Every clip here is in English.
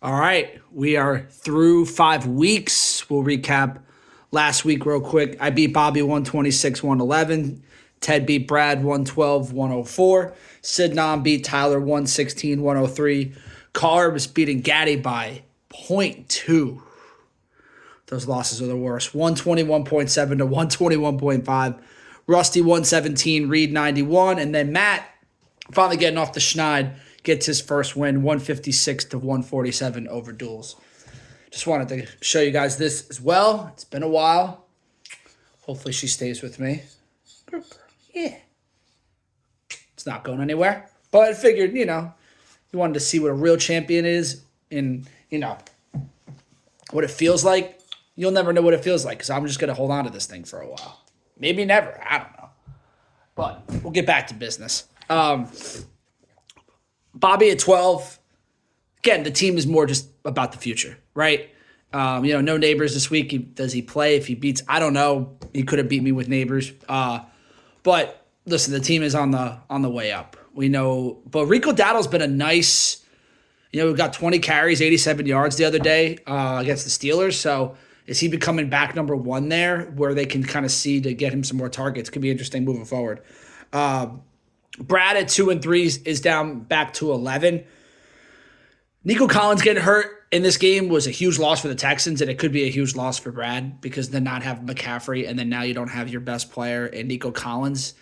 All right, we are through 5 weeks. We'll recap last week real quick. I beat Bobby 126, 111. Ted beat Brad 112, 104. Sidnam beat Tyler 116, 103. Carbs beating Gaddy by point 0.2. Those losses are the worst. 121.7 to 121.5. Rusty 117, Reed 91. And then Matt finally getting off the schneid gets his first win, 156 to 147 over Duels. Just wanted to show you guys this as well. It's been a while. Hopefully she stays with me. Yeah. It's not going anywhere. But I figured, you wanted to see what a real champion is and, what it feels like. You'll never know what it feels like because I'm just going to hold on to this thing for a while. Maybe never. I don't know. But we'll get back to business. Bobby at 12. Again, the team is more just about the future, right? No Neighbors this week. Does he play? If he beats, I don't know. He could have beat me with Neighbors. But listen, the team is on the way up. We know, but Rico Dowdle's been a nice. We got 20 carries, 87 yards the other day against the Steelers. So is he becoming back number one there, where they can kind of see to get him some more targets? Could be interesting moving forward. Brad at 2 and 3 is down back to 11. Nico Collins getting hurt in this game was a huge loss for the Texans, and it could be a huge loss for Brad because then not have McCaffrey, and then now you don't have your best player in Nico Collins.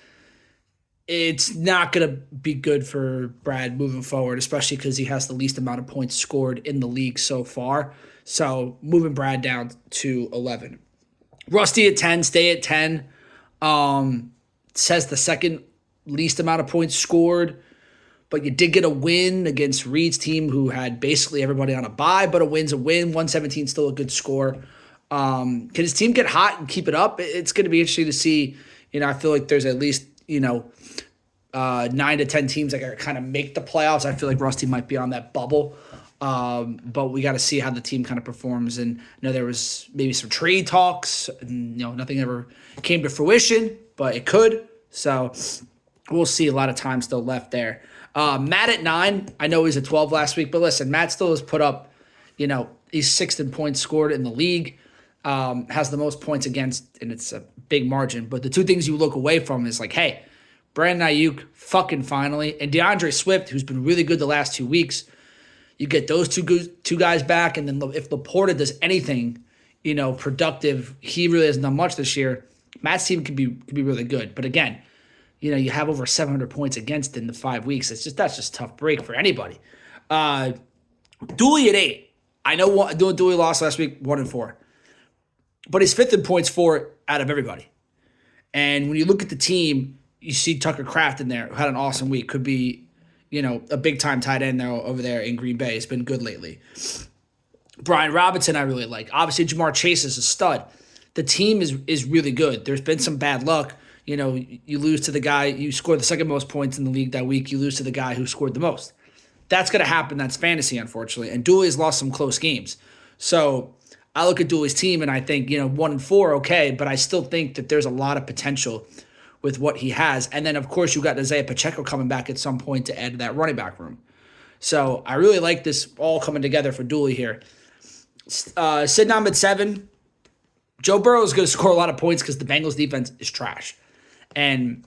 It's not going to be good for Brad moving forward, especially because he has the least amount of points scored in the league so far. So moving Brad down to 11. Rusty at 10, stay at 10. Says the second least amount of points scored, but you did get a win against Reed's team, who had basically everybody on a bye, but a win's a win. 117 still a good score. Can his team get hot and keep it up? It's going to be interesting to see. I feel like there's at least 9 to 10 teams that kind of make the playoffs. I feel like Rusty might be on that bubble. But we got to see how the team kind of performs. And there was maybe some trade talks, and nothing ever came to fruition, but it could. So we'll see. A lot of time still left there. Matt at 9. I know he's at 12 last week, but listen, Matt still has put up, he's 6th in points scored in the league, has the most points against, and it's a big margin. But the two things you look away from is like, hey, Brandon Ayuk fucking finally, and DeAndre Swift, who's been really good the last 2 weeks. You get those two guys back, and then if Laporta does anything, productive, he really hasn't done much this year. Matt's team could be really good, but again, you have over 700 points against in the 5 weeks. That's just a tough break for anybody. Dooley at 8. I know Dooley lost last week, 1 and 4, but he's 5th in points for out of everybody. And when you look at the team, you see Tucker Kraft in there, who had an awesome week. Could be, a big-time tight end there over there in Green Bay. It's been good lately. Brian Robinson I really like. Obviously, Jamar Chase is a stud. The team is really good. There's been some bad luck. You lose to the guy, you scored the second most points in the league that week. You lose to the guy who scored the most. That's going to happen. That's fantasy, unfortunately. And Dooley's lost some close games. So I look at Dooley's team, and I think, 1 and 4, okay, but I still think that there's a lot of potential with what he has. And then, of course, you got Isaiah Pacheco coming back at some point to add to that running back room. So I really like this all coming together for Dooley here. Sidnam at 7. Joe Burrow is going to score a lot of points because the Bengals defense is trash. And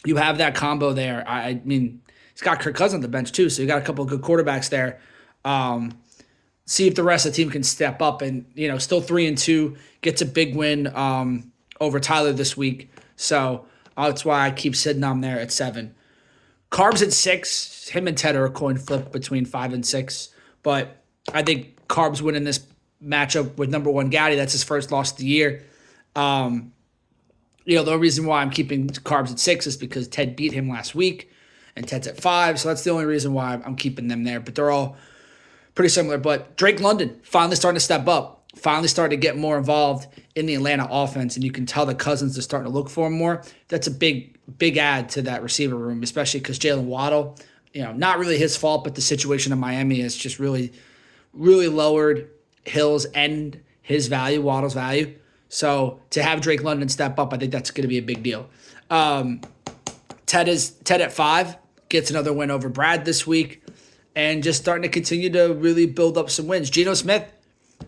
you have that combo there. I mean, he's got Kirk Cousins on the bench too, so you got a couple of good quarterbacks there. See if the rest of the team can step up, and still 3 and 2, gets a big win over Tyler this week. So that's why I keep Sidnam there at 7. Carbs at 6. Him and Ted are a coin flip between 5 and 6, but I think Carbs winning this matchup with number 1 Gaddy. That's his first loss of the year. The only reason why I'm keeping Carbs at 6 is because Ted beat him last week, and Ted's at 5, so that's the only reason why I'm keeping them there. But they're all pretty similar. But Drake London finally starting to step up, finally starting to get more involved in the Atlanta offense, and you can tell the Cousins are starting to look for him more. That's a big add to that receiver room, especially because Jalen Waddle, not really his fault, but the situation in Miami has just really, really lowered Hill's and his value, Waddle's value. So to have Drake London step up, I think that's going to be a big deal. Ted at 5, gets another win over Brad this week. and just starting to continue to really build up some wins. Geno Smith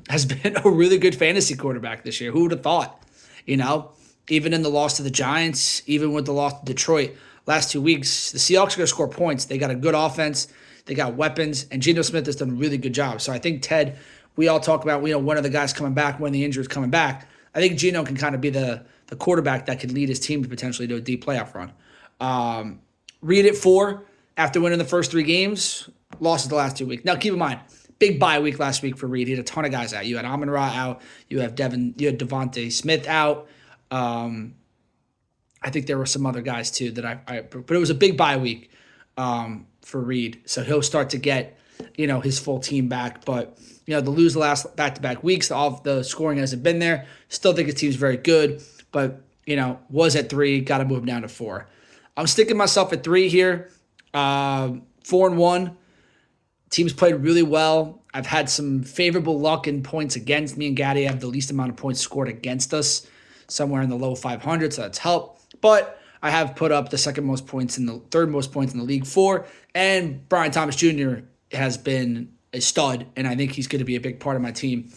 has been a really good fantasy quarterback this year. Who would have thought? You know, even in the loss to the Giants, even with the loss to Detroit last 2 weeks, the Seahawks are going to score points. They got a good offense. They got weapons, and Geno Smith has done a really good job. So I think, Ted, we all talk about, one of the guys coming back, when the injury is coming back. I think Geno can kind of be the quarterback that could lead his team to potentially do a deep playoff run. Reed at 4 after winning the first 3 games, losses the last 2 weeks. Now, keep in mind, big bye week last week for Reed. He had a ton of guys out. You had Amon-Ra out. You had Devontae Smith out. I think there were some other guys too but it was a big bye week for Reed. So he'll start to get, his full team back. But, to lose the last back-to-back weeks, the scoring hasn't been there. Still think his team's very good, but, was at 3, got to move him down to 4. I'm sticking myself at 3 here. 4-1. Teams played really well. I've had some favorable luck in points against me and Gaddy. I have the least amount of points scored against us, somewhere in the low 500s, so that's helped. But I have put up the third most points in the league 4, and Brian Thomas Jr. has been a stud, and I think he's going to be a big part of my team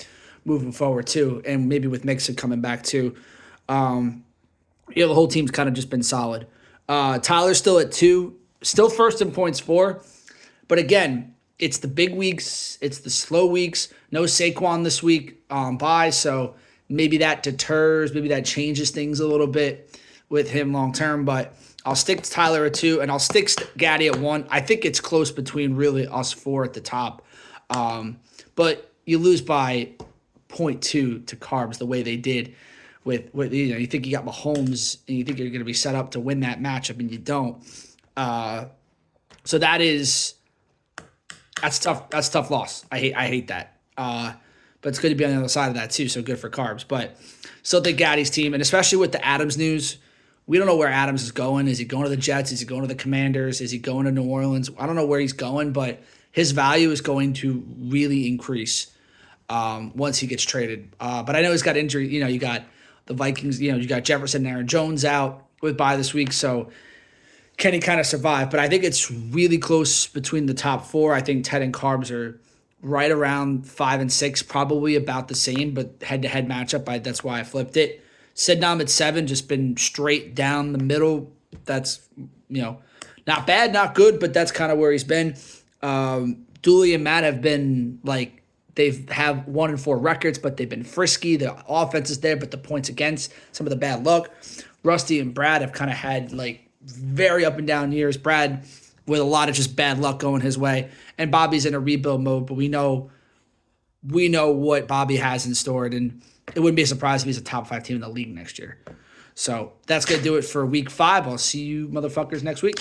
moving forward too, and maybe with Mixon coming back too. The whole team's kind of just been solid. Tyler's still at 2, still first in points 4, but again, it's the big weeks, it's the slow weeks. No Saquon this week bye, so maybe that deters, maybe that changes things a little bit with him long term. But I'll stick to Tyler at 2, and I'll stick Gaddy at 1. I think it's close between really us 4 at the top. But you lose by 0.2 to Carbs the way they did with you think you got Mahomes and you think you're going to be set up to win that matchup, and you don't. So that's tough. That's a tough loss. I hate that. But it's good to be on the other side of that too. So good for Carbs. But still think Gaddy's team, and especially with the Adams news, we don't know where Adams is going. Is he going to the Jets? Is he going to the Commanders? Is he going to New Orleans? I don't know where he's going, but his value is going to really increase once he gets traded. But I know he's got injury. You got the Vikings. You got Jefferson and Aaron Jones out with bye this week. So can he kind of survive? But I think it's really close between the top 4. I think Ted and Carbs are right around 5 and 6, probably about the same, but head-to-head matchup, that's why I flipped it. Sidnam at 7, just been straight down the middle. That's, not bad, not good, but that's kind of where he's been. Dooley and Matt have been, they've have 1-4 records, but they've been frisky. The offense is there, but the points against, some of the bad luck. Rusty and Brad have kind of had, very up and down years. Brad with a lot of just bad luck going his way, and Bobby's in a rebuild mode, but we know what Bobby has in store, and it wouldn't be a surprise if he's a top 5 team in the league next year. So that's going to do it for week 5. I'll see you motherfuckers next week.